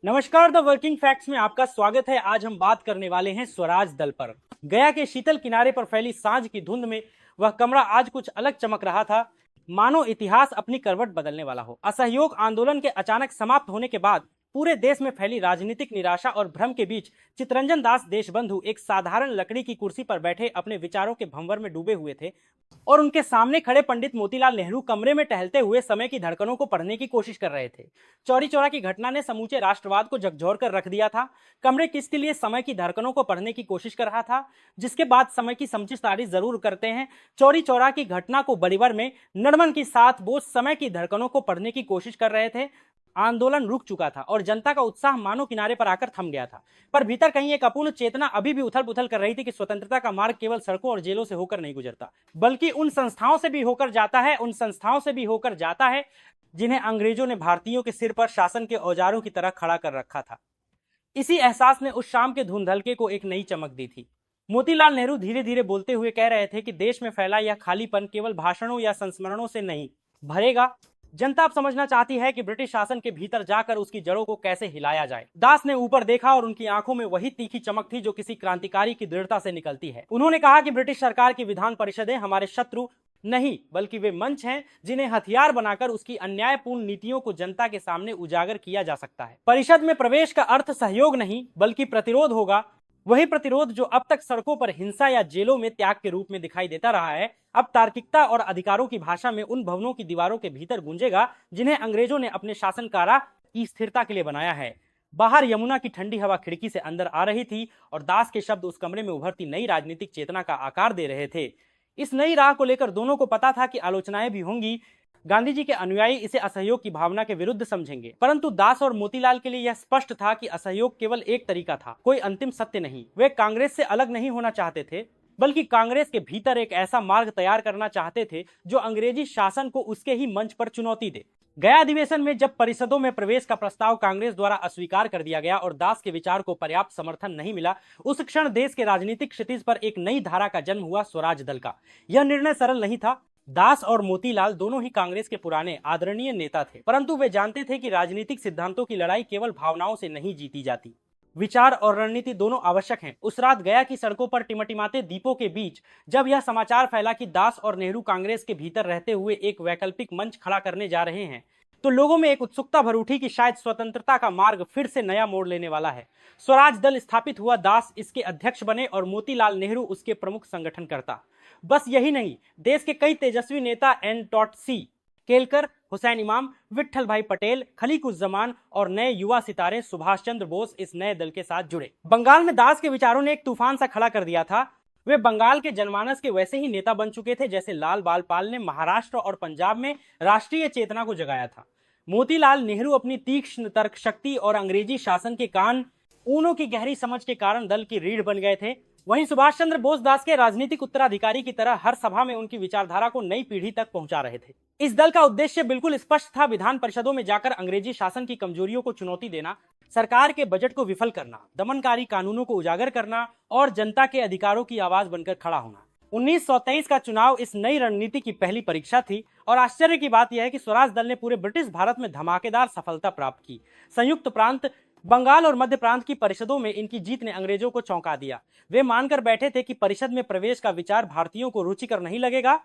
नमस्कार, the working facts में आपका स्वागत है। आज हम बात करने वाले हैं स्वराज दल पर। गया के शीतल किनारे पर फैली सांझ की धुंध में वह कमरा आज कुछ अलग चमक रहा था, मानो इतिहास अपनी करवट बदलने वाला हो। असहयोग आंदोलन के अचानक समाप्त होने के बाद पूरे देश में फैली राजनीतिक निराशा और भ्रम के बीच चितरंजन दास देशबंधु एक साधारण लकड़ी की कुर्सी पर बैठे अपने विचारों के भंवर में डूबे हुए थे और उनके सामने खड़े पंडित मोतीलाल नेहरू कमरे में टहलते हुए समय की धड़कनों को पढ़ने की कोशिश कर रहे थे। चौरी चौरा की घटना ने समूचे राष्ट्रवाद को झकझोर कर रख दिया था। कमरे किसके लिए समय की धड़कनों को पढ़ने की कोशिश कर रहा था, जिसके बाद समय की समझदारी जरूर करते हैं। चौरी चौरा की घटना को बड़ीवर में नड़मन के साथ वो समय की धड़कनों को पढ़ने की कोशिश कर रहे थे। आंदोलन रुक चुका था और जनता का उत्साह मानो किनारे पर आकर थम गया था, पर भीतर कहीं एक अपूर्ण चेतना अभी भी उथल पुथल कर रही थी कि स्वतंत्रता का मार्ग केवल सड़कों और जेलों से होकर नहीं गुजरता, बल्कि उन संस्थाओं से भी होकर जाता है जिन्हें अंग्रेजों ने भारतीयों के सिर पर शासन के औजारों की तरह खड़ा कर रखा था। इसी एहसास ने उस शाम के धुंधलके को एक नई चमक दी थी। मोतीलाल नेहरू धीरे धीरे बोलते हुए कह रहे थे कि देश में फैला यह खालीपन केवल भाषणों या संस्मरणों से नहीं भरेगा। जनता अब समझना चाहती है कि ब्रिटिश शासन के भीतर जाकर उसकी जड़ों को कैसे हिलाया जाए। दास ने ऊपर देखा और उनकी आंखों में वही तीखी चमक थी जो किसी क्रांतिकारी की दृढ़ता से निकलती है। उन्होंने कहा कि ब्रिटिश सरकार की विधान परिषदें हमारे शत्रु नहीं, बल्कि वे मंच हैं जिन्हें हथियार बनाकर उसकी अन्यायपूर्ण नीतियों को जनता के सामने उजागर किया जा सकता है। परिषद में प्रवेश का अर्थ सहयोग नहीं बल्कि प्रतिरोध होगा। वही प्रतिरोध जो अब तक सड़कों पर हिंसा या जेलों में त्याग के रूप में दिखाई देता रहा है, अब तार्किकता और अधिकारों की भाषा में उन भवनों की दीवारों के भीतर गूंजेगा जिन्हें अंग्रेजों ने अपने शासन कारा की स्थिरता के लिए बनाया है। बाहर यमुना की ठंडी हवा खिड़की से अंदर आ रही थी और दास के शब्द उस कमरे में उभरती नई राजनीतिक चेतना का आकार दे रहे थे। इस नई राह को लेकर दोनों को पता था कि आलोचनाएं भी होंगी। गांधी जी के अनुयायी इसे असहयोग की भावना के विरुद्ध समझेंगे, परंतु दास और मोतीलाल के लिए यह स्पष्ट था कि असहयोग केवल एक तरीका था, कोई अंतिम सत्य नहीं। वे कांग्रेस से अलग नहीं होना चाहते थे, बल्कि कांग्रेस के भीतर एक ऐसा मार्ग तैयार करना चाहते थे जो अंग्रेजी शासन को उसके ही मंच पर चुनौती दे। गया अधिवेशन में जब परिषदों में प्रवेश का प्रस्ताव कांग्रेस द्वारा अस्वीकार कर दिया गया और दास के विचार को पर्याप्त समर्थन नहीं मिला, उस क्षण देश के राजनीतिक क्षितिज पर एक नई धारा का जन्म हुआ, स्वराज दल का। यह निर्णय सरल नहीं था। दास और मोतीलाल दोनों ही कांग्रेस के पुराने आदरणीय नेता थे, परंतु वे जानते थे कि राजनीतिक सिद्धांतों की लड़ाई केवल भावनाओं से नहीं जीती जाती। विचार और रणनीति दोनों आवश्यक हैं। उस रात गया की सड़कों पर टिमटिमाते दीपों के बीच जब यह समाचार फैला कि दास और नेहरू कांग्रेस के भीतर रहते हुए एक वैकल्पिक मंच खड़ा करने जा रहे हैं, तो लोगों में एक उत्सुकता भर उठी कि शायद स्वतंत्रता का मार्ग फिर से नया मोड़ लेने वाला है। स्वराज दल स्थापित हुआ, दास इसके अध्यक्ष बने और मोतीलाल नेहरू उसके प्रमुख संगठनकर्ता। बस यही नहीं, देश के कई तेजस्वी नेता N.C. केलकर, हुसैन इमाम, विट्ठल भाई पटेल, खलीकुज्जमान और नए युवा सितारे सुभाष चंद्र बोस इस नए दल के साथ जुड़े। बंगाल में दास के विचारों ने एक तूफान सा खड़ा कर दिया था। वे बंगाल के जनमानस के वैसे ही नेता बन चुके थे जैसे लाल बाल पाल ने महाराष्ट्र और पंजाब में राष्ट्रीय चेतना को जगाया था। मोतीलाल नेहरू अपनी तीक्ष्ण तर्क शक्ति और अंग्रेजी शासन के कान ऊनों की गहरी समझ के कारण दल की रीढ़ बन गए थे। वहीं सुभाष चंद्र बोस दास के राजनीतिक उत्तराधिकारी की तरह हर सभा में उनकी विचारधारा को नई पीढ़ी तक पहुंचा रहे थे। इस दल का उद्देश्य बिल्कुल स्पष्ट था, विधान परिषदों में जाकर अंग्रेजी शासन की कमजोरियों को चुनौती देना, सरकार के बजट को विफल करना, दमनकारी कानूनों को उजागर करना और जनता के अधिकारों की आवाज बनकर खड़ा होना। 1923 का चुनाव इस नई रणनीति की पहली परीक्षा थी और आश्चर्य की बात यह है कि स्वराज दल ने पूरे ब्रिटिश भारत में धमाकेदार सफलता प्राप्त की। संयुक्त प्रांत, बंगाल और मध्य प्रांत की परिषदों में इनकी जीत ने अंग्रेजों को चौंका दिया। वे मानकर बैठे थे कि परिषद में प्रवेश का विचार भारतीयों को रुचिकर नहीं लगेगा,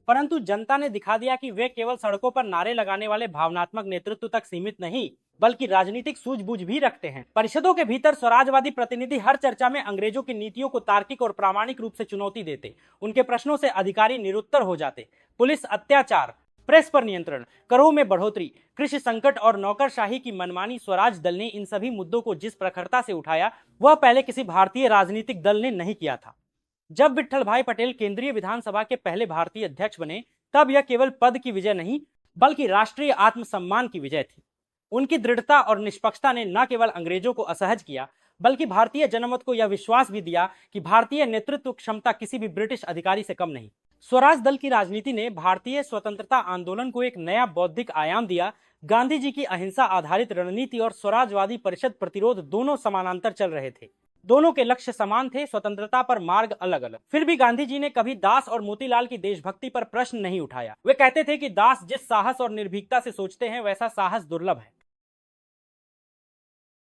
परंतु जनता ने दिखा दिया कि वे केवल सड़कों पर नारे लगाने वाले भावनात्मक नेतृत्व तक सीमित नहीं, बल्कि राजनीतिक सूझबूझ भी रखते हैं। परिषदों के भीतर स्वराजवादी प्रतिनिधि हर चर्चा में अंग्रेजों की नीतियों को तार्किक और प्रामाणिक रूप से चुनौती देते। उनके प्रश्नों से अधिकारी निरुत्तर हो जाते। पुलिस अत्याचार, प्रेस पर नियंत्रण, करों में बढ़ोतरी, कृषि संकट और नौकरशाही की मनमानी, स्वराज दल ने इन सभी मुद्दों को जिस प्रखरता से उठाया वह पहले किसी भारतीय राजनीतिक दल ने नहीं किया था। जब विट्ठल भाई पटेल केंद्रीय विधानसभा के पहले भारतीय अध्यक्ष बने, तब यह केवल पद की विजय नहीं बल्कि राष्ट्रीय आत्मसम्मान की विजय थी। उनकी दृढ़ता और निष्पक्षता ने न केवल अंग्रेजों को असहज किया, बल्कि भारतीय जनमत को यह विश्वास भी दिया कि भारतीय नेतृत्व क्षमता किसी भी ब्रिटिश अधिकारी से कम नहीं। स्वराज दल की राजनीति ने भारतीय स्वतंत्रता आंदोलन को एक नया बौद्धिक आयाम दिया। गांधी जी की अहिंसा आधारित रणनीति और स्वराजवादी परिषद प्रतिरोध दोनों समानांतर चल रहे थे। दोनों के लक्ष्य समान थे, स्वतंत्रता पर मार्ग अलग अलग। फिर भी गांधी जी ने कभी दास और मोतीलाल की देशभक्ति पर प्रश्न नहीं उठाया। वे कहते थे कि दास जिस साहस और निर्भीकता से सोचते हैं वैसा साहस दुर्लभ है।